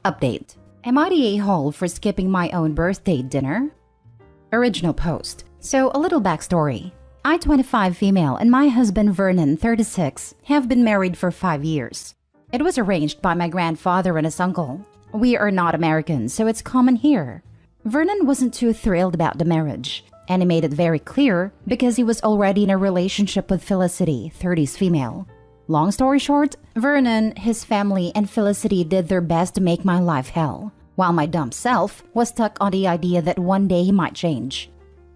Update. Am I the a-hole for skipping my own birthday dinner? Original post. So a little backstory. I, 25 female, and my husband Vernon, 36, have been married for 5 years. It was arranged by my grandfather and his uncle. We are not Americans, so it's common here. Vernon wasn't too thrilled about the marriage, and he made it very clear because he was already in a relationship with Felicity, 30s female. Long story short, Vernon, his family, and Felicity did their best to make my life hell, while my dumb self was stuck on the idea that one day he might change.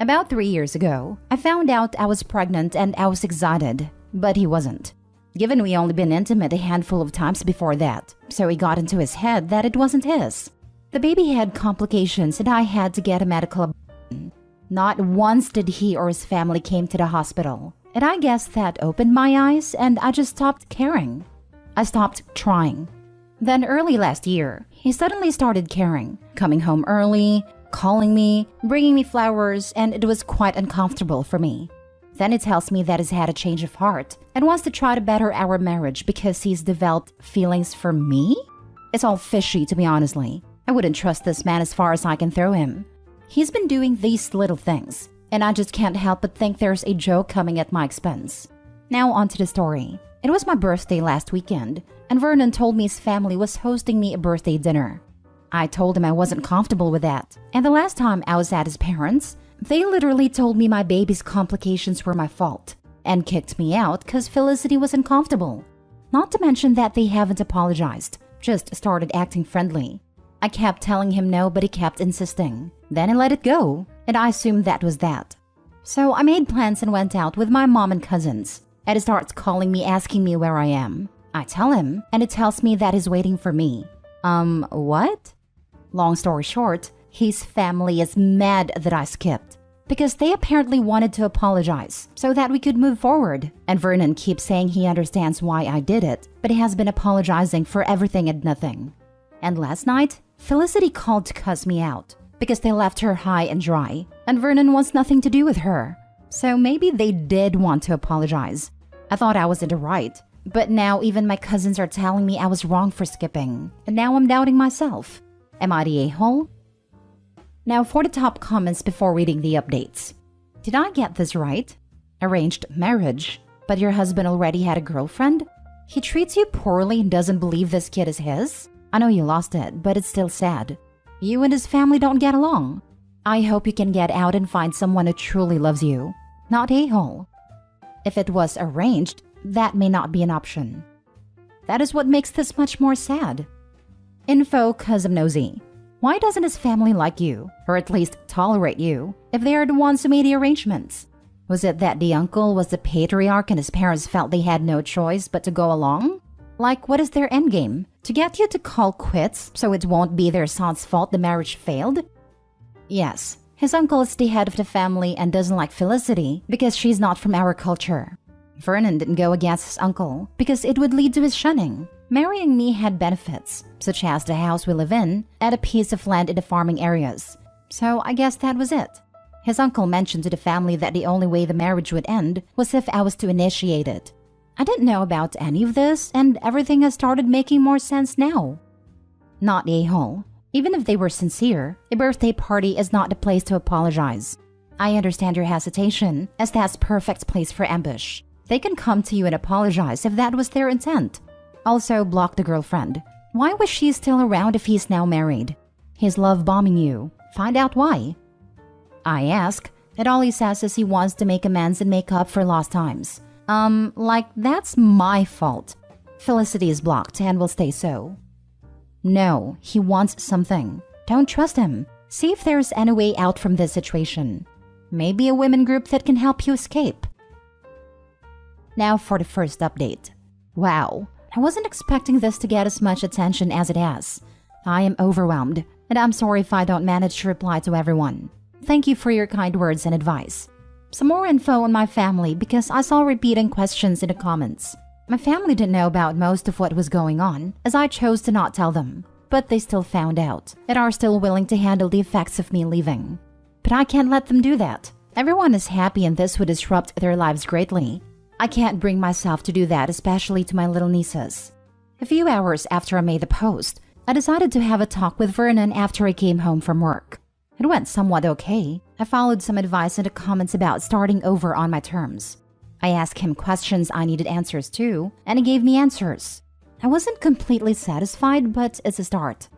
About 3 years ago, I found out I was pregnant and I was excited, but he wasn't. Given we only been intimate a handful of times before that, so he got into his head that it wasn't his. The baby had complications and I had to get a medical abortion. Not once did he or his family came to the hospital, and I guess that opened my eyes and I just stopped caring. I stopped trying. Then early last year, he suddenly started caring, coming home early, calling me, bringing me flowers, and it was quite uncomfortable for me. Then he tells me that he's had a change of heart and wants to try to better our marriage because he's developed feelings for me? It's all fishy, to be honestly. I wouldn't trust this man as far as I can throw him. He's been doing these little things, and I just can't help but think there's a joke coming at my expense. Now on to the story. It was my birthday last weekend, and Vernon told me his family was hosting me a birthday dinner. I told him I wasn't comfortable with that, and the last time I was at his parents', they literally told me my baby's complications were my fault and kicked me out because Felicity was uncomfortable. Not to mention that they haven't apologized, just started acting friendly. I kept telling him no, but he kept insisting. Then I let it go, and I assumed that was that. So I made plans and went out with my mom and cousins, and he starts calling me asking me where I am. I tell him, and he tells me that he's waiting for me. What? Long story short, his family is mad that I skipped because they apparently wanted to apologize so that we could move forward. And Vernon keeps saying he understands why I did it, but he has been apologizing for everything and nothing. And last night, Felicity called to cuss me out because they left her high and dry, and Vernon wants nothing to do with her. So maybe they did want to apologize. I thought I was in the right, but now even my cousins are telling me I was wrong for skipping, and now I'm doubting myself. Am I the a-hole? Now for the top comments before reading the updates. Did I get this right? Arranged marriage, but your husband already had a girlfriend? He treats you poorly and doesn't believe this kid is his? I know you lost it, but it's still sad. You and his family don't get along. I hope you can get out and find someone who truly loves you. Not a-hole. If it was arranged, that may not be an option. That is what makes this much more sad. Info cause I'm nosy. Why doesn't his family like you, or at least tolerate you, if they are the ones who made the arrangements? Was it that the uncle was the patriarch and his parents felt they had no choice but to go along? Like, what is their endgame? To get you to call quits so it won't be their son's fault the marriage failed? Yes, his uncle is the head of the family and doesn't like Felicity because she's not from our culture. Vernon didn't go against his uncle because it would lead to his shunning. Marrying me had benefits, such as the house we live in and a piece of land in the farming areas. So I guess that was it. His uncle mentioned to the family that the only way the marriage would end was if I was to initiate it. I didn't know about any of this, and everything has started making more sense now. Not a-hole. Even if they were sincere, a birthday party is not the place to apologize. I understand your hesitation, as that's perfect place for ambush. They can come to you and apologize if that was their intent. Also, block the girlfriend. Why was she still around if he's now married? He's love bombing you. Find out why. I ask, and all he says is he wants to make amends and make up for lost times. Like that's my fault. Felicity is blocked and will stay so. No, he wants something. Don't trust him. See if there's any way out from this situation. Maybe a women group that can help you escape. Now for the first update. Wow, I wasn't expecting this to get as much attention as it has. I am overwhelmed, and I'm sorry if I don't manage to reply to everyone. Thank you for your kind words and advice. Some more info on my family because I saw repeating questions in the comments. My family didn't know about most of what was going on, as I chose to not tell them. But they still found out, and are still willing to handle the effects of me leaving. But I can't let them do that. Everyone is happy and this would disrupt their lives greatly. I can't bring myself to do that, especially to my little nieces. A few hours after I made the post, I decided to have a talk with Vernon after I came home from work. It went somewhat okay. I followed some advice and comments about starting over on my terms. I asked him questions I needed answers to, and he gave me answers. I wasn't completely satisfied, but it's a start.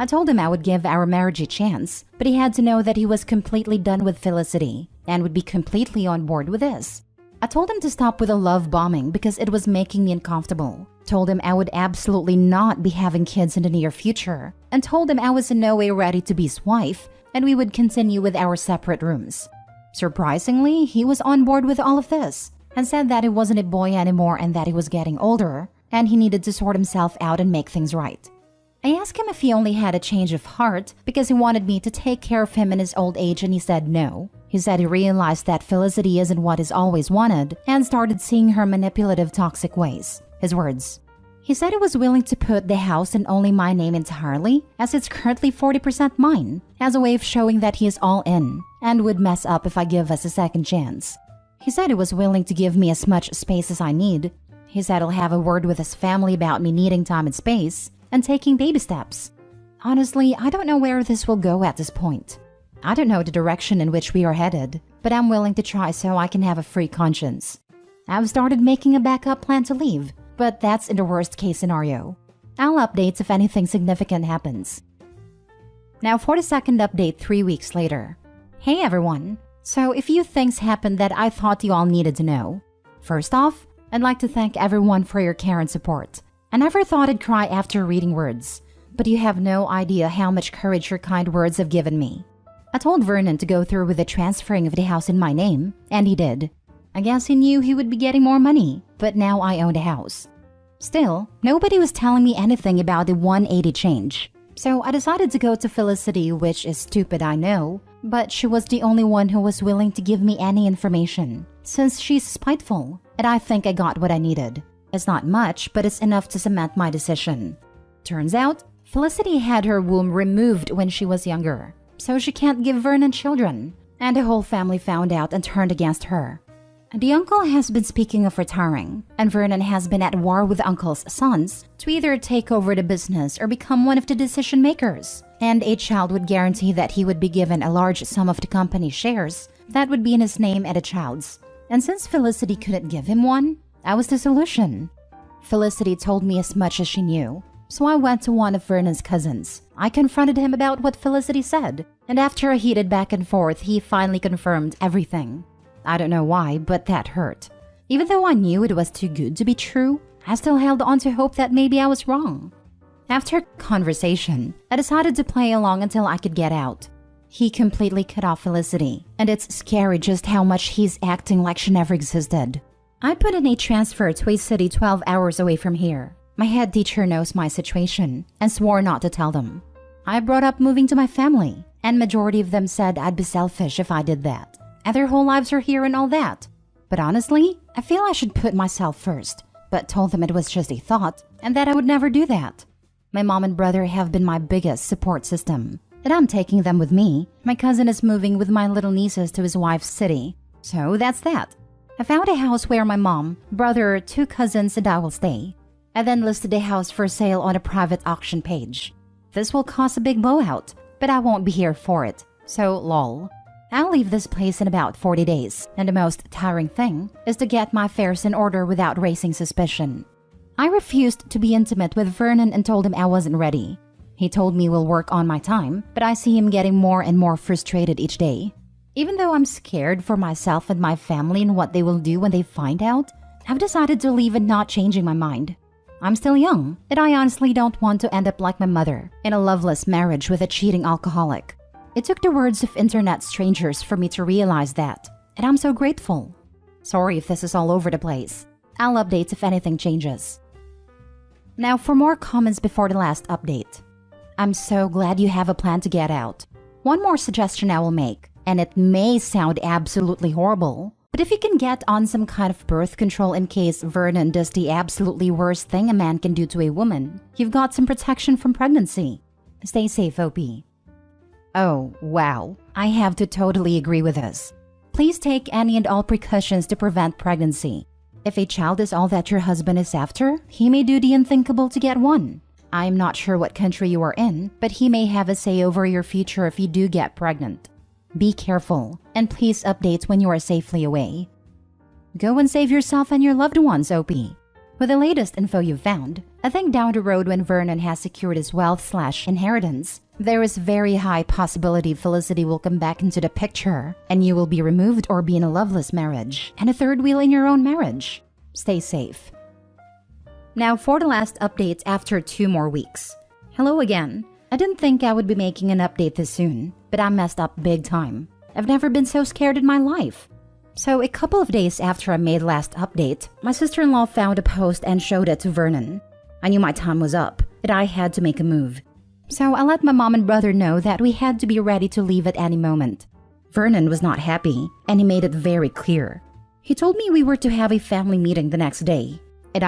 I told him I would give our marriage a chance, but he had to know that he was completely done with Felicity and would be completely on board with this. I told him to stop with the love bombing because it was making me uncomfortable. Told him I would absolutely not be having kids in the near future, and told him I was in no way ready to be his wife and we would continue with our separate rooms. Surprisingly, he was on board with all of this and said that he wasn't a boy anymore and that he was getting older and he needed to sort himself out and make things right. I asked him if he only had a change of heart because he wanted me to take care of him in his old age, and he said no. He said he realized that Felicity isn't what he's always wanted and started seeing her manipulative, toxic ways. His words. He said he was willing to put the house in only my name entirely, as it's currently 40% mine, as a way of showing that he is all in and would mess up if I give us a second chance. He said he was willing to give me as much space as I need. He said he'll have a word with his family about me needing time and space and taking baby steps. Honestly, I don't know where this will go at this point. I don't know the direction in which we are headed, but I'm willing to try so I can have a free conscience. I've started making a backup plan to leave, but that's in the worst case scenario. I'll update if anything significant happens. Now for the second update 3 weeks later. Hey everyone! So a few things happened that I thought you all needed to know. First off, I'd like to thank everyone for your care and support. I never thought I'd cry after reading words, but you have no idea how much courage your kind words have given me. I told Vernon to go through with the transferring of the house in my name, and he did. I guess he knew he would be getting more money, but now I own the house. Still, nobody was telling me anything about the 180 change. So I decided to go to Felicity, which is stupid, I know, but she was the only one who was willing to give me any information, since she's spiteful, and I think I got what I needed. It's not much, but it's enough to cement my decision. Turns out, Felicity had her womb removed when she was younger, so she can't give Vernon children, and the whole family found out and turned against her. The uncle has been speaking of retiring, and Vernon has been at war with the uncle's sons to either take over the business or become one of the decision makers, and a child would guarantee that he would be given a large sum of the company's shares that would be in his name and a child's. And since Felicity couldn't give him one, that was the solution. Felicity told me as much as she knew, so I went to one of Vernon's cousins. I confronted him about what Felicity said, and after a heated back and forth, he finally confirmed everything. I don't know why, but that hurt. Even though I knew it was too good to be true, I still held on to hope that maybe I was wrong. After conversation, I decided to play along until I could get out. He completely cut off Felicity, and it's scary just how much he's acting like she never existed. I put in a transfer to a city 12 hours away from here. My head teacher knows my situation and swore not to tell them. I brought up moving to my family, and majority of them said I'd be selfish if I did that, and their whole lives are here and all that. But honestly, I feel I should put myself first, but told them it was just a thought and that I would never do that. My mom and brother have been my biggest support system, and I'm taking them with me. My cousin is moving with my little nieces to his wife's city, so that's that. I found a house where my mom, brother, 2 cousins, and I will stay. I then listed the house for sale on a private auction page. This will cost a big blowout, but I won't be here for it, so lol. I'll leave this place in about 40 days, and the most tiring thing is to get my affairs in order without raising suspicion. I refused to be intimate with Vernon and told him I wasn't ready. He told me we'll work on my time, but I see him getting more and more frustrated each day. Even though I'm scared for myself and my family and what they will do when they find out, I've decided to leave and not changing my mind. I'm still young, and I honestly don't want to end up like my mother, in a loveless marriage with a cheating alcoholic. It took the words of internet strangers for me to realize that, and I'm so grateful. Sorry if this is all over the place. I'll update if anything changes. Now for more comments before the last update. I'm so glad you have a plan to get out. One more suggestion I will make, and it may sound absolutely horrible, but if you can get on some kind of birth control in case Vernon does the absolutely worst thing a man can do to a woman, you've got some protection from pregnancy. Stay safe, OP. Oh, wow. I have to totally agree with this. Please take any and all precautions to prevent pregnancy. If a child is all that your husband is after, he may do the unthinkable to get one. I'm not sure what country you are in, but he may have a say over your future if you do get pregnant. Be careful, and please update when you are safely away. Go and save yourself and your loved ones, OP. With the latest info you've found, I think down the road when Vernon has secured his wealth/inheritance, there is very high possibility Felicity will come back into the picture and you will be removed or be in a loveless marriage and a third wheel in your own marriage. Stay safe. Now for the last update after 2 more weeks. Hello again. I didn't think I would be making an update this soon, but I messed up big time. I've never been so scared in my life. So a couple of days after I made last update, my sister-in-law found a post and showed it to Vernon. I knew my time was up, that I had to make a move. So I let my mom and brother know that we had to be ready to leave at any moment. Vernon was not happy, and he made it very clear. He told me we were to have a family meeting the next day, and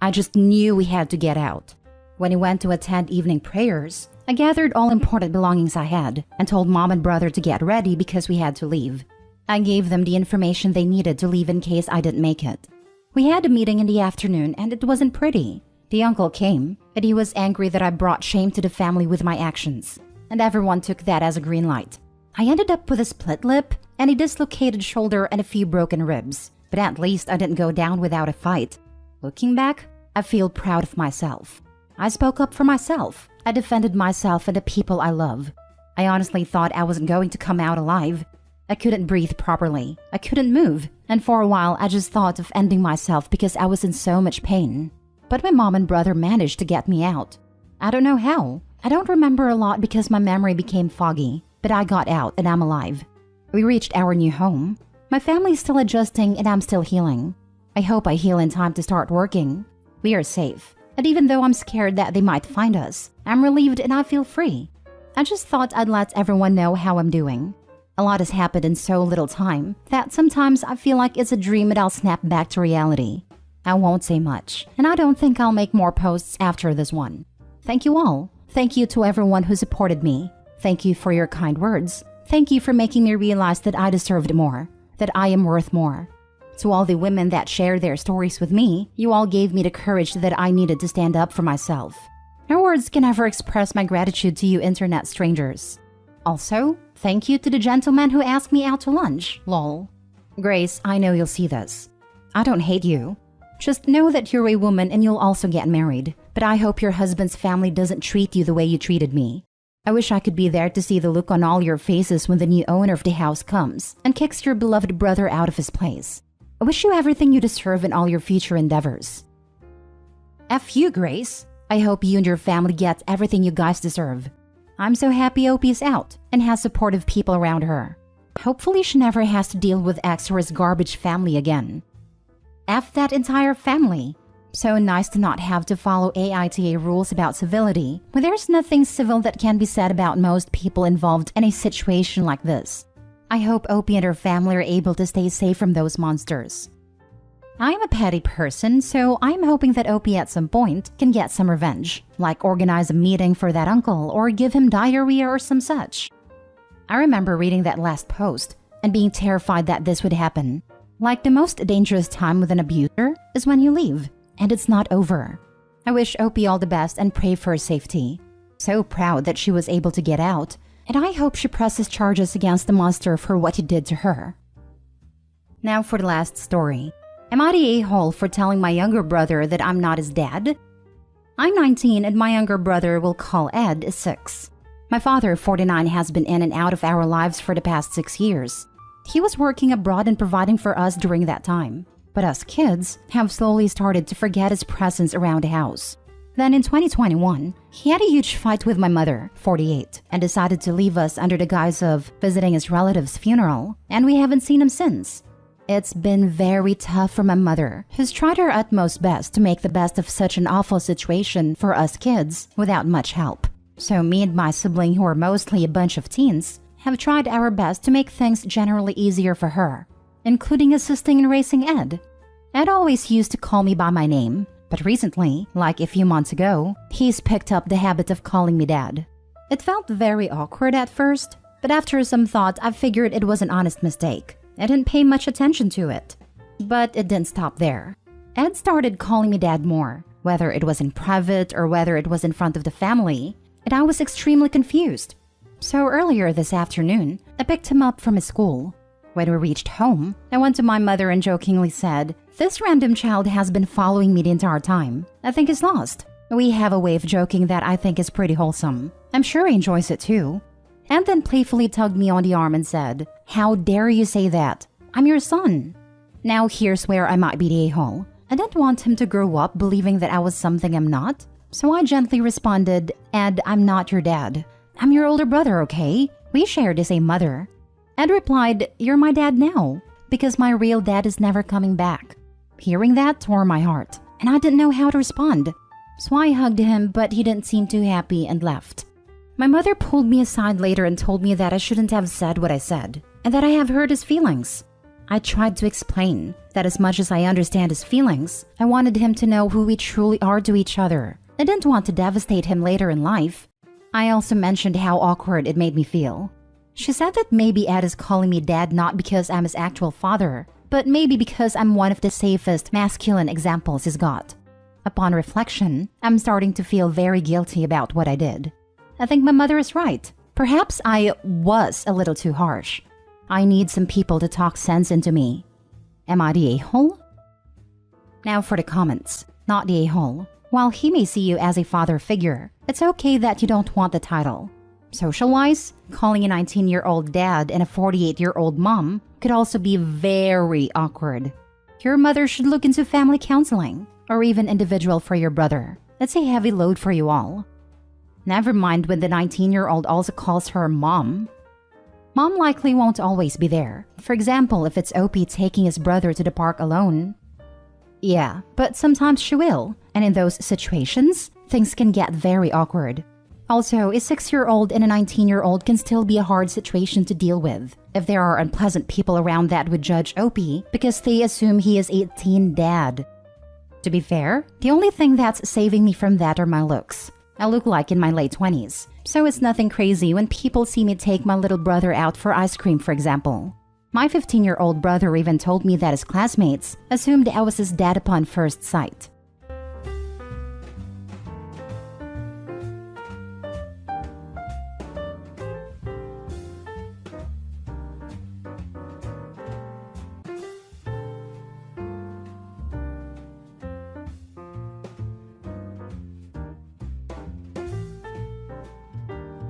I just knew we had to get out. When he went to attend evening prayers, I gathered all important belongings I had and told mom and brother to get ready because we had to leave. I gave them the information they needed to leave in case I didn't make it. We had a meeting in the afternoon and it wasn't pretty. The uncle came, and he was angry that I brought shame to the family with my actions, and everyone took that as a green light. I ended up with a split lip and a dislocated shoulder and a few broken ribs, but at least I didn't go down without a fight. Looking back, I feel proud of myself. I spoke up for myself. I defended myself and the people I love. I honestly thought I wasn't going to come out alive. I couldn't breathe properly. I couldn't move. And for a while, I just thought of ending myself because I was in so much pain. But my mom and brother managed to get me out. I don't know how. I don't remember a lot because my memory became foggy. But I got out and I'm alive. We reached our new home. My family's still adjusting and I'm still healing. I hope I heal in time to start working. We are safe. And even though I'm scared that they might find us, I'm relieved and I feel free. I just thought I'd let everyone know how I'm doing. A lot has happened in so little time that sometimes I feel like it's a dream and I'll snap back to reality. I won't say much, and I don't think I'll make more posts after this one. Thank you all. Thank you to everyone who supported me. Thank you for your kind words. Thank you for making me realize that I deserved more, that I am worth more. To all the women that shared their stories with me, you all gave me the courage that I needed to stand up for myself. No words can ever express my gratitude to you internet strangers. Also, thank you to the gentleman who asked me out to lunch, lol. Grace, I know you'll see this. I don't hate you. Just know that you're a woman and you'll also get married, but I hope your husband's family doesn't treat you the way you treated me. I wish I could be there to see the look on all your faces when the new owner of the house comes and kicks your beloved brother out of his place. I wish you everything you deserve in all your future endeavors. F you, Grace. I hope you and your family get everything you guys deserve. I'm so happy Opie's out and has supportive people around her. Hopefully she never has to deal with X or his garbage family again. F that entire family. So nice to not have to follow AITA rules about civility, when there's nothing civil that can be said about most people involved in a situation like this. I hope Opie and her family are able to stay safe from those monsters. I'm a petty person, so I'm hoping that Opie at some point can get some revenge, like organize a meeting for that uncle or give him diarrhea or some such. I remember reading that last post and being terrified that this would happen. Like the most dangerous time with an abuser is when you leave, and it's not over. I wish Opie all the best and pray for her safety. So proud that she was able to get out, and I hope she presses charges against the monster for what he did to her. Now for the last story. Am I the a-hole for telling my younger brother that I'm not his dad? I'm 19 and my younger brother, we'll call Ed, is 6. My father, 49, has been in and out of our lives for the past 6 years. He was working abroad and providing for us during that time. But us kids have slowly started to forget his presence around the house. Then in 2021, he had a huge fight with my mother, 48, and decided to leave us under the guise of visiting his relative's funeral, and we haven't seen him since. It's been very tough for my mother, who's tried her utmost best to make the best of such an awful situation for us kids without much help. So me and my sibling, who are mostly a bunch of teens, have tried our best to make things generally easier for her, including assisting in raising Ed. Ed always used to call me by my name, but recently, like a few months ago, he's picked up the habit of calling me Dad. It felt very awkward at first, but after some thought, I figured it was an honest mistake. I didn't pay much attention to it. But it didn't stop there. Ed started calling me Dad more, whether it was in private or whether it was in front of the family, and I was extremely confused. So earlier this afternoon, I picked him up from his school. When we reached home, I went to my mother and jokingly said, "This random child has been following me the entire time. I think he's lost." We have a way of joking that I think is pretty wholesome. I'm sure he enjoys it too. And then playfully tugged me on the arm and said, "How dare you say that? I'm your son." Now here's where I might be the a-hole. I didn't want him to grow up believing that I was something I'm not. So I gently responded, "Ed, I'm not your dad. I'm your older brother, okay? We share the same mother." Ed replied, "You're my dad now, because my real dad is never coming back." Hearing that tore my heart, and I didn't know how to respond. So I hugged him, but he didn't seem too happy and left. My mother pulled me aside later and told me that I shouldn't have said what I said, and that I have hurt his feelings. I tried to explain that as much as I understand his feelings, I wanted him to know who we truly are to each other. I didn't want to devastate him later in life. I also mentioned how awkward it made me feel. She said that maybe Ed is calling me dad not because I'm his actual father, but maybe because I'm one of the safest masculine examples he's got. Upon reflection, I'm starting to feel very guilty about what I did. I think my mother is right. Perhaps I was a little too harsh. I need some people to talk sense into me. Am I the a-hole? Now for the comments. Not the a-hole. While he may see you as a father figure, it's okay that you don't want the title. Social-wise, calling a 19-year-old dad and a 48-year-old mom could also be very awkward. Your mother should look into family counseling, or even individual for your brother. That's a heavy load for you all. Never mind when the 19-year-old also calls her mom. Mom likely won't always be there. For example, if it's OP taking his brother to the park alone. Yeah, but sometimes she will, and in those situations, things can get very awkward. Also, a 6-year-old and a 19-year-old can still be a hard situation to deal with if there are unpleasant people around that would judge OP because they assume he is 18 dad. To be fair, the only thing that's saving me from that are my looks. I look like in my late 20s, so it's nothing crazy when people see me take my little brother out for ice cream, for example. My 15-year-old brother even told me that his classmates assumed I was his dad upon first sight.